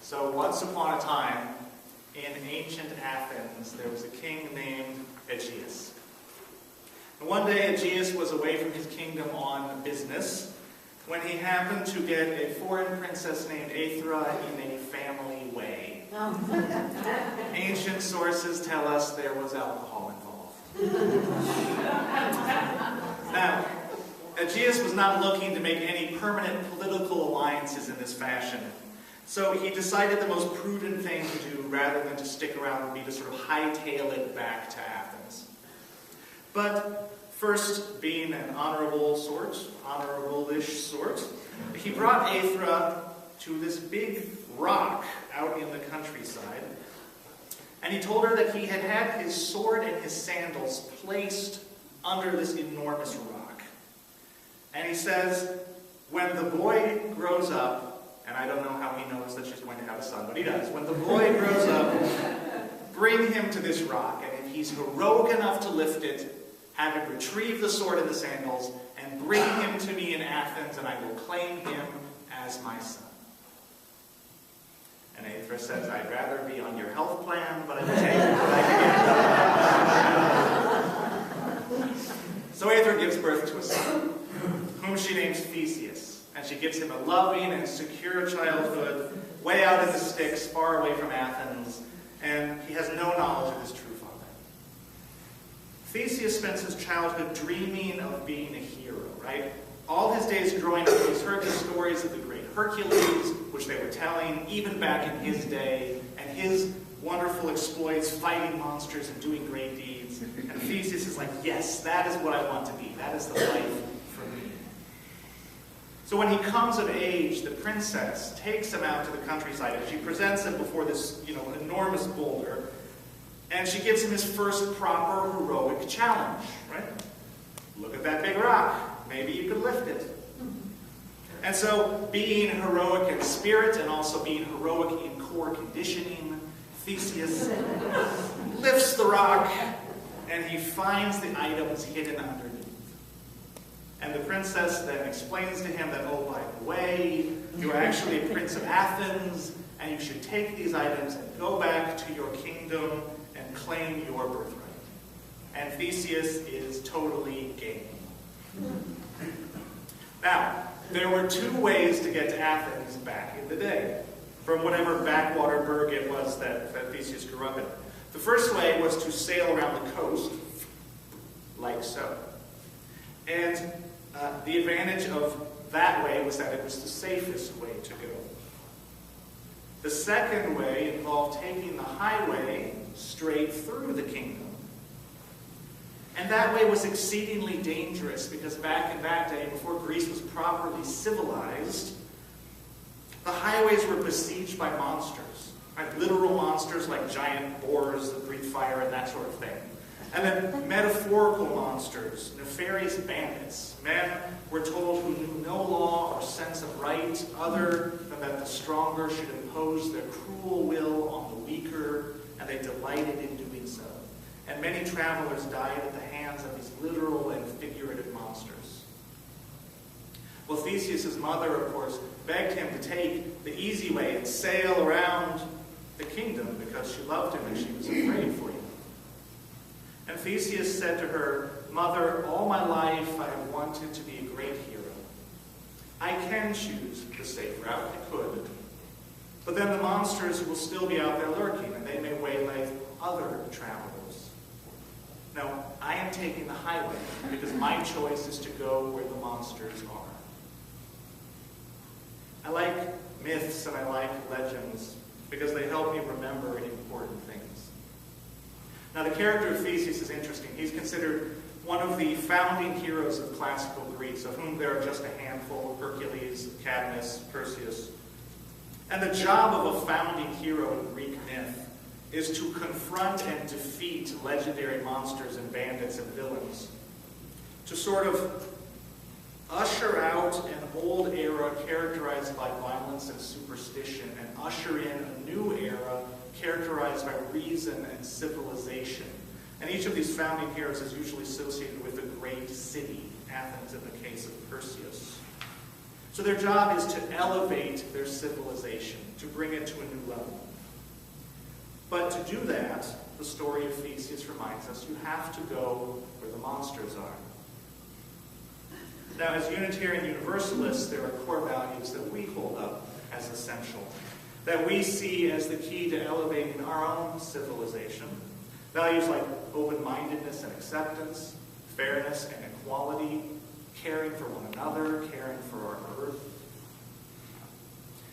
So once upon a time, in ancient Athens, there was a king named Aegeus. And one day, Aegeus was away from his kingdom on business when he happened to get a foreign princess named Aethra in a family way. Ancient sources tell us there was alcohol involved. Now, Aegeus was not looking to make any permanent political alliances in this fashion. So he decided the most prudent thing to do, rather than to stick around, would be to sort of hightail it back to Athens. But first, being an honorable-ish sort, he brought Aethra to this big rock out in the countryside, and he told her that he had had his sword and his sandals placed under this enormous rock. And he says, when the boy grows up, and I don't know how he knows that she's going to have a son, but he does. When the boy grows up, bring him to this rock, and if he's heroic enough to lift it, have him retrieve the sword and the sandals, and bring him to me in Athens, and I will claim him as my son. And Aethra says, I'd rather be on your health plan, but I will take what I can get. So Aethra gives birth to a son, whom she names Theseus. And she gives him a loving and secure childhood, way out in the sticks, far away from Athens, and he has no knowledge of his true father. Theseus spends his childhood dreaming of being a hero, right? All his days growing up, he's heard the stories of the great Hercules, which they were telling even back in his day, and his wonderful exploits fighting monsters and doing great deeds. And Theseus is like, yes, that is what I want to be. That is the life for me. So when he comes of age, the princess takes him out to the countryside, and she presents him before this, enormous boulder, and she gives him his first proper heroic challenge, right? Look at that big rock. Maybe you could lift it. And so, being heroic in spirit and also being heroic in core conditioning, Theseus lifts the rock, and he finds the items hidden underneath. And the princess then explains to him that, oh, by the way, you're actually a prince of Athens, and you should take these items and go back to your kingdom and claim your birthright. And Theseus is totally game. Now, there were two ways to get to Athens back in the day, from whatever backwater burg it was that Theseus grew up in. The first way was to sail around the coast, like so. And the advantage of that way was that it was the safest way to go. The second way involved taking the highway straight through the kingdom. And that way was exceedingly dangerous because back in that day, before Greece was properly civilized, the highways were besieged by monsters. Right? Literal monsters like giant boars that breathe fire and that sort of thing. And then metaphorical monsters, nefarious bandits, men were told who knew no law or sense of right other than that the stronger should impose their cruel will on the weaker, and they delighted in doing so. And many travelers died at the hands of these literal and figurative monsters. Well, Theseus' mother, of course, begged him to take the easy way and sail around the kingdom because she loved him and she was afraid for him. And Theseus said to her, Mother, all my life I have wanted to be a great hero. I can choose the safe route, I could. But then the monsters will still be out there lurking, and they may waylay other travelers. No, I am taking the highway, because my choice is to go where the monsters are. I like myths and I like legends, because they help me remember important things. Now, the character of Theseus is interesting. He's considered one of the founding heroes of classical Greece, of whom there are just a handful: Hercules, Cadmus, Perseus. And the job of a founding hero in Greek myth is to confront and defeat legendary monsters and bandits and villains, to sort of usher out an old era characterized by violence and superstition, and usher in a new era characterized by reason and civilization. And each of these founding heroes is usually associated with a great city, Athens in the case of Perseus. So their job is to elevate their civilization, to bring it to a new level. But to do that, the story of Theseus reminds us, you have to go where the monsters are. Now, as Unitarian Universalists, there are core values that we hold up as essential, that we see as the key to elevating our own civilization. Values like open-mindedness and acceptance, fairness and equality, caring for one another, caring for our earth.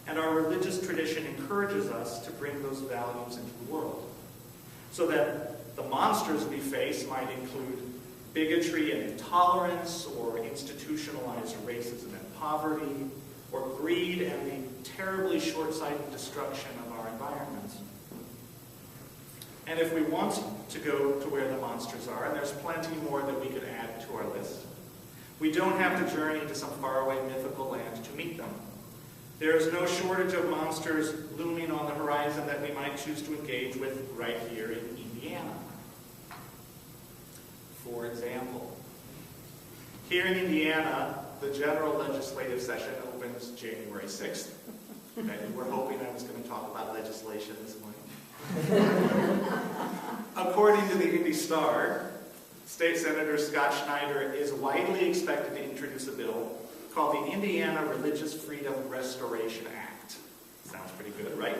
And our religious tradition encourages us to bring those values into the world, so that the monsters we face might include bigotry and intolerance, or institutionalized racism and poverty, or greed and the terribly short-sighted destruction of our environment. And if we want to go to where the monsters are, and there's plenty more that we could add to our list, we don't have to journey to some faraway mythical land to meet them. There is no shortage of monsters looming on the horizon that we might choose to engage with right here in Indiana. For example, here in Indiana, the general legislative session opens January 6th. Okay, we're hoping I was going to talk about legislation this morning. According to the Indy Star, State Senator Scott Schneider is widely expected to introduce a bill called the Indiana Religious Freedom Restoration Act. Sounds pretty good, right?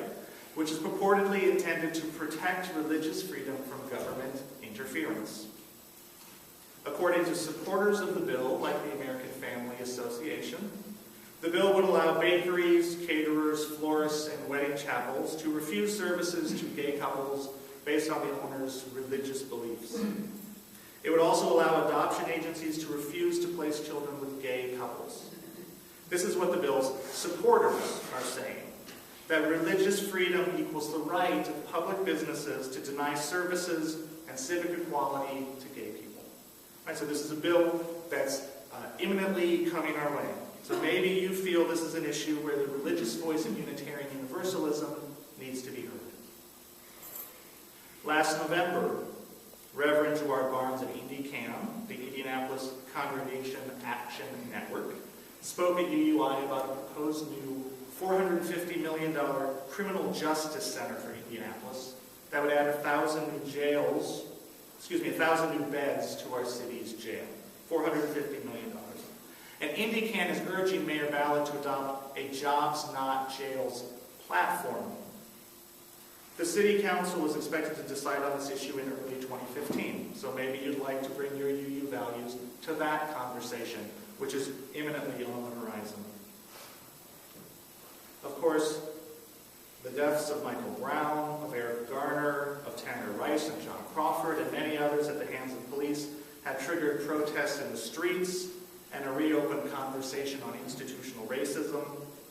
Which is purportedly intended to protect religious freedom from government interference. According to supporters of the bill, like the American Family Association, the bill would allow bakeries, caterers, florists, and wedding chapels to refuse services to gay couples based on the owner's religious beliefs. It would also allow adoption agencies to refuse to place children with gay couples. This is what the bill's supporters are saying, that religious freedom equals the right of public businesses to deny services and civic equality to gay people. Right, so this is a bill that's imminently coming our way. So maybe you feel this is an issue where the religious voice of Unitarian Universalism needs to be heard. Last November, Reverend Gerard Barnes of IndyCAM, the Indianapolis Congregation Action Network, spoke at UUI about a proposed new $450 million criminal justice center for Indianapolis that would add 1,000 new beds to our city's jail. $450 million. And IndyCAN is urging Mayor Ballard to adopt a jobs not jails platform. The City Council is expected to decide on this issue in early 2015, so maybe you'd like to bring your UU values to that conversation, which is imminently on the horizon. Of course, the deaths of Michael Brown, of Eric Garner, of Tanner Rice and John Crawford, and many others at the hands of police have triggered protests in the streets and a reopened conversation on institutional racism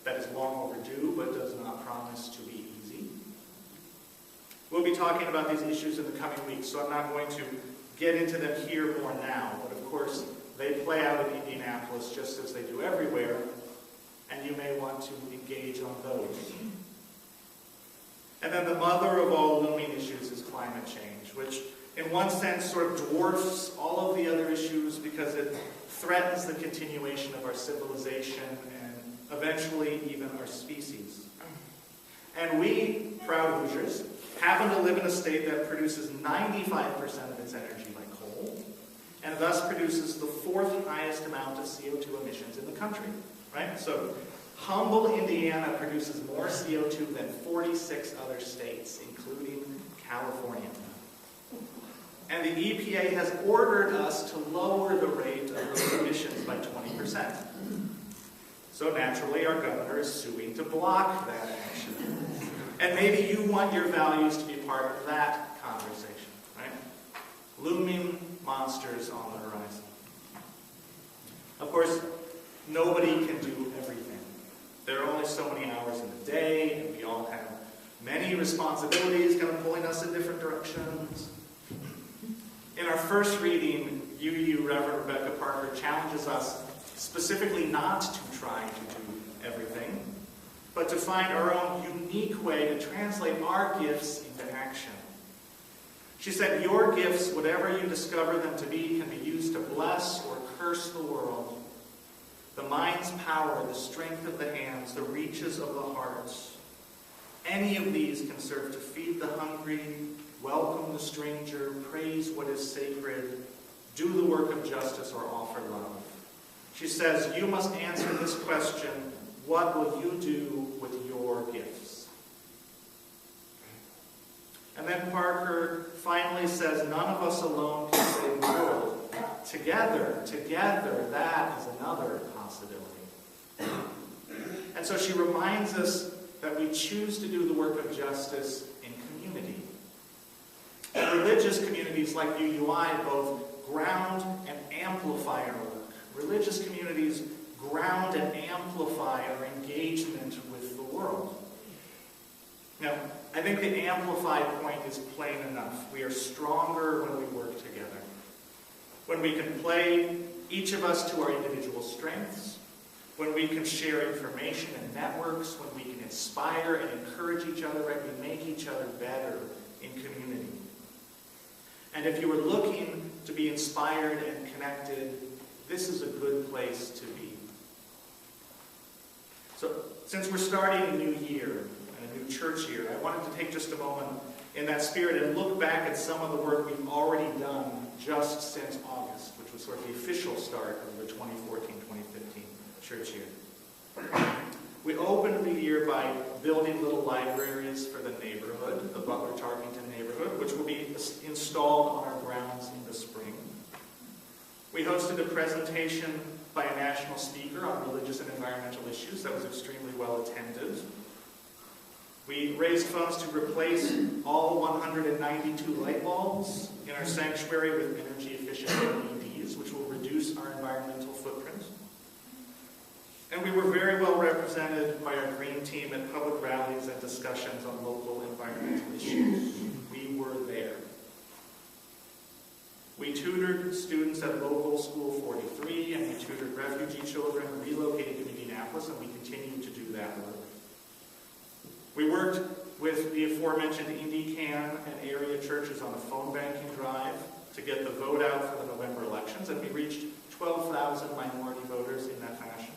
that is long overdue but does not promise to be easy. We'll be talking about these issues in the coming weeks, so I'm not going to get into them here more now, but of course they play out in Indianapolis just as they do everywhere, and you may want to engage on those. And then the mother of all looming issues is climate change, which in one sense sort of dwarfs all of the other issues because it threatens the continuation of our civilization and eventually even our species. And we, proud Hoosiers, happen to live in a state that produces 95% of its energy by coal, and thus produces the fourth highest amount of CO2 emissions in the country, right? So humble Indiana produces more CO2 than 46 other states, including California. And the EPA has ordered us to lower the rate of those emissions by 20%. So naturally, our governor is suing to block that action. And maybe you want your values to be part of that conversation, right? Looming monsters on the horizon. Of course, nobody can do everything. There are only so many hours in the day, and we all have many responsibilities kind of pulling us in different directions. In our first reading, UU Reverend Rebecca Parker challenges us specifically not to try to do everything, but to find our own unique way to translate our gifts into action. She said, your gifts, whatever you discover them to be, can be used to bless or curse the world. the mind's power, the strength of the hands, the reaches of the hearts. Any of these can serve to feed the hungry, welcome the stranger, praise what is sacred, do the work of justice, or offer love. She says, you must answer this question, what will you do with your gifts? And then Parker finally says, none of us alone can save the world. Together, that is another possibility. And so she reminds us that we choose to do the work of justice in community. And religious communities like UUI both ground and amplify our work. Religious communities ground and amplify our engagement with the world. Now, I think the amplify point is plain enough. We are stronger when we work together. When we can play each of us to our individual strengths, when we can share information and networks, when we can inspire and encourage each other, and we make each other better in community. And if you are looking to be inspired and connected, this is a good place to be. So, since we're starting a new year, and a new church year, I wanted to take just a moment in that spirit and look back at some of the work we've already done just since August, which was sort of the official start of the 2014-2015 church year. We opened the year by building little libraries for the neighborhood, the Butler-Tarkington neighborhood, which will be installed on our grounds in the spring. We hosted a presentation by a national speaker on religious and environmental issues that was extremely well attended. We raised funds to replace all 192 light bulbs in our sanctuary with energy-efficient LEDs, which will reduce our environmental footprint. And we were very well represented by our green team at public rallies and discussions on local environmental issues. We were there. We tutored students at local School 43, and we tutored refugee children relocated to Indianapolis, and we continue to do that work. We worked with the aforementioned IndyCan and area churches on a phone banking drive to get the vote out for the November elections, and we reached 12,000 minority voters in that fashion.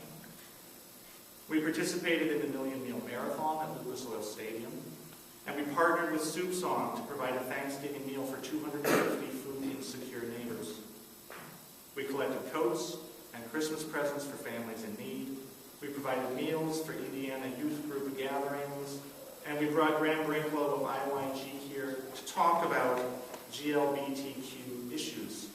We participated in the Million Meal Marathon at Lucas Oil Stadium, and we partnered with Soup Song to provide a Thanksgiving meal for 250 food-insecure neighbors. We collected coats and Christmas presents for families in need. We provided meals for Indiana youth group gatherings, and we brought Graham Brinklow of IYG here to talk about GLBTQ issues.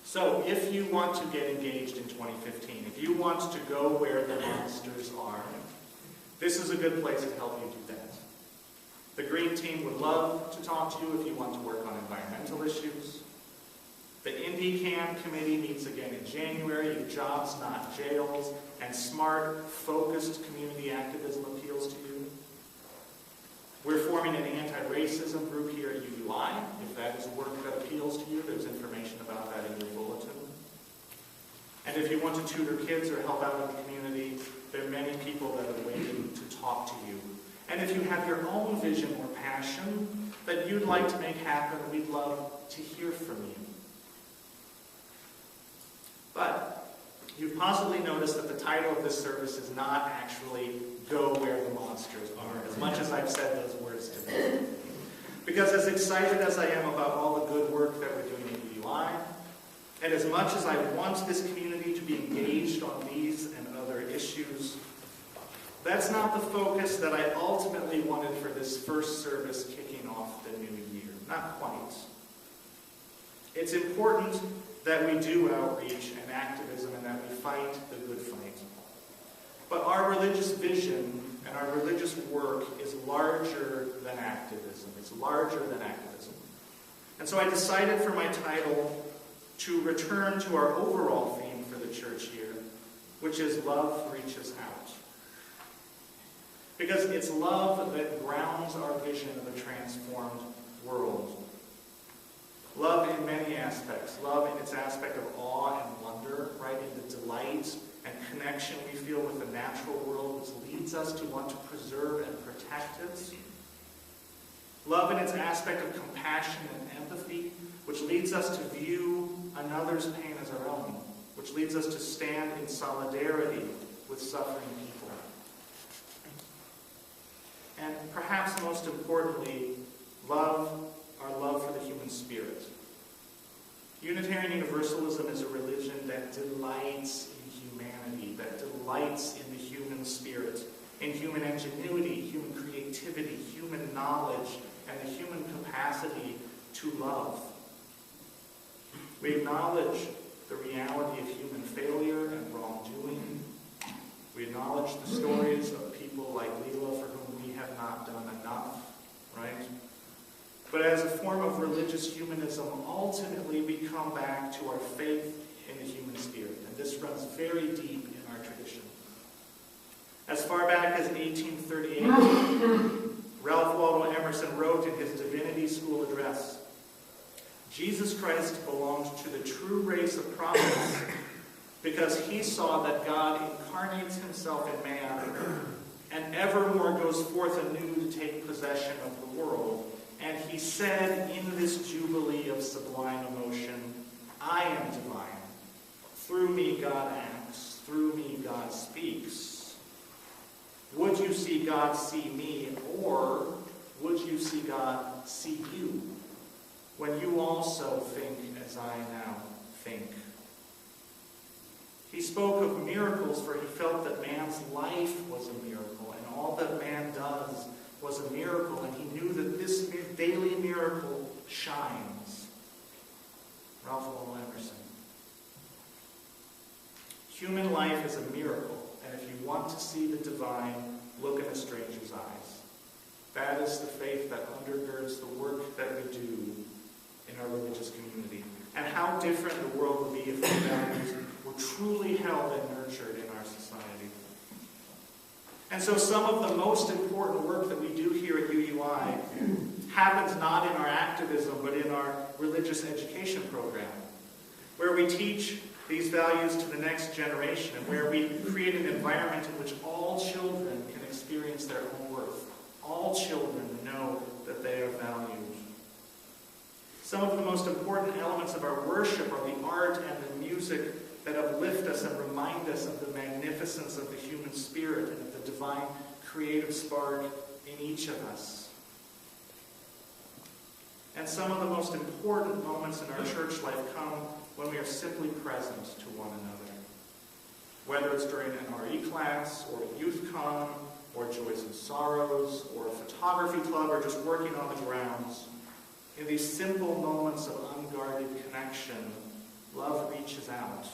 So if you want to get engaged in 2015, if you want to go where the monsters are, this is a good place to help you do that. The Green Team would love to talk to you if you want to work on environmental issues. The IndyCan committee meets again in January. Your jobs, not jails, and smart, focused community activism appeals to you. We're forming an anti-racism group here at UUI. If that is work that appeals to you, there's information about that in your bulletin. And if you want to tutor kids or help out in the community, there are many people that are waiting to talk to you. And if you have your own vision or passion that you'd like to make happen, we'd love to hear from you. But you've possibly noticed that the title of this service is not actually Go Where the Monsters Are, as much as I've said those words today. Because as excited as I am about all the good work that we're doing in UUI, and as much as I want this community to be engaged on these and other issues, that's not the focus that I ultimately wanted for this first service kicking off the new year. Not quite. It's important that we do outreach and activism and that we fight the good fight. But our religious vision and our religious work is larger than activism. It's larger than activism. And so I decided for my title to return to our overall theme for the church year, which is Love Reaches Out. Because it's love that grounds our vision of a transformed world. Love in many aspects. Love in its aspect of awe and wonder, right? In the delight and connection we feel with the natural world, which leads us to want to preserve and protect it. Love in its aspect of compassion and empathy, which leads us to view another's pain as our own, which leads us to stand in solidarity with suffering people. And perhaps most importantly, our love for the human spirit. Unitarian Universalism is a religion that delights in humanity, that delights in the human spirit, in human ingenuity, human creativity, human knowledge, and the human capacity to love. We acknowledge the reality of human failure and wrongdoing. We acknowledge the stories of people like Leela for whom we have not done enough, right? But as a form of religious humanism, ultimately we come back to our faith in the human spirit. And this runs very deep in our tradition. As far back as 1838, Ralph Waldo Emerson wrote in his Divinity School address, Jesus Christ belonged to the true race of prophets because he saw that God incarnates himself in man and evermore goes forth anew to take possession of the world. And he said in this jubilee of sublime emotion, I am divine. Through me God acts. Through me God speaks. Would you see God see me, or would you see God see you, when you also think as I now think? He spoke of miracles, for he felt that man's life was a miracle, and all that man does was a miracle, and he knew that this daily miracle shines. Ralph Waldo Emerson. Human life is a miracle, and if you want to see the divine, look in a stranger's eyes. That is the faith that undergirds the work that we do in our religious community. And how different the world would be if these values were truly held and nurtured in our society. And so some of the most important work that we do here at UUI happens not in our activism, but in our religious education program, where we teach these values to the next generation, and where we create an environment in which all children can experience their own worth. All children know that they are valued. Some of the most important elements of our worship are the art and the music that uplift us and remind us of the magnificence of the human spirit and of the divine creative spark in each of us. And some of the most important moments in our church life come when we are simply present to one another. Whether it's during an RE class, or a youth con, or joys and sorrows, or a photography club, or just working on the grounds. In these simple moments of unguarded connection, love reaches out.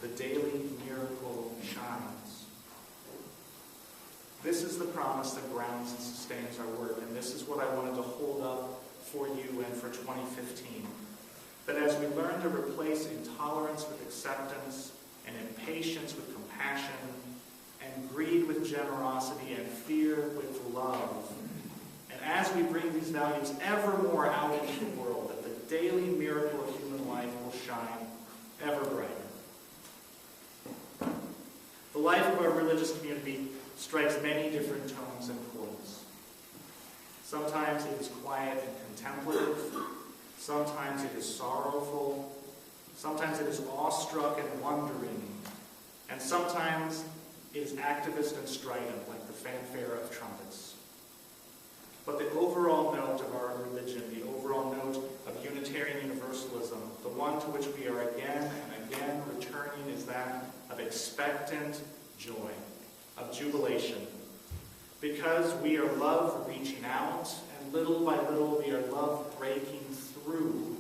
The daily miracle shines. This is the promise that grounds and sustains our work, and this is what I wanted to hold up for you and for 2015. That as we learn to replace intolerance with acceptance, and impatience with compassion, and greed with generosity, and fear with love, and as we bring these values ever more out into the world, that the daily miracle of human life will shine ever brighter. The life of our religious community strikes many different tones and chords. Sometimes it is quiet and contemplative. Sometimes it is sorrowful. Sometimes it is awestruck and wondering. And sometimes it is activist and strident, like the fanfare of trumpets. But the overall note of our religion, the overall note of Unitarian Universalism, the one to which we are again and again returning, is that of expectant joy, of jubilation. Because we are love reaching out, and little by little we are love breaking through.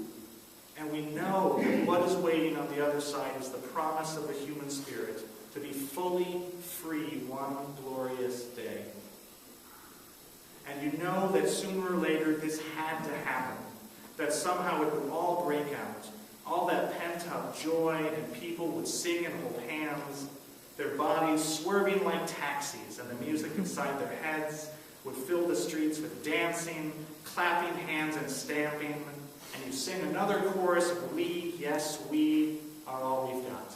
And we know that what is waiting on the other side is the promise of the human spirit to be fully free one glorious day. And you know that sooner or later this had to happen, that somehow it would all break out, all that pent-up joy, and people would sing and hold hands, their bodies swerving like taxis, and the music inside their heads would fill the streets with dancing, clapping hands, and stamping, and you sing another chorus of "We, yes, we are all we've got."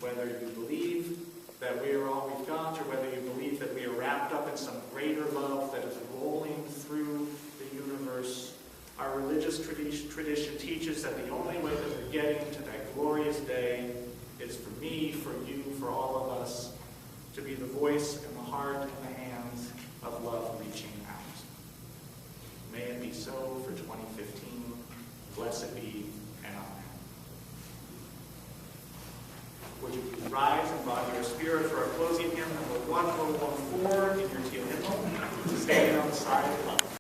Whether you believe that we are all we've got, or whether you believe that we are wrapped up in some greater love that is rolling through the universe, our religious tradition teaches that the only way that we're getting to that voice and the heart and the hands of love reaching out. May it be so for 2015. Blessed be and amen. Would you please rise and bow your spirit for our closing hymn, number 1014 in your teal hymnal, standing on the side of love.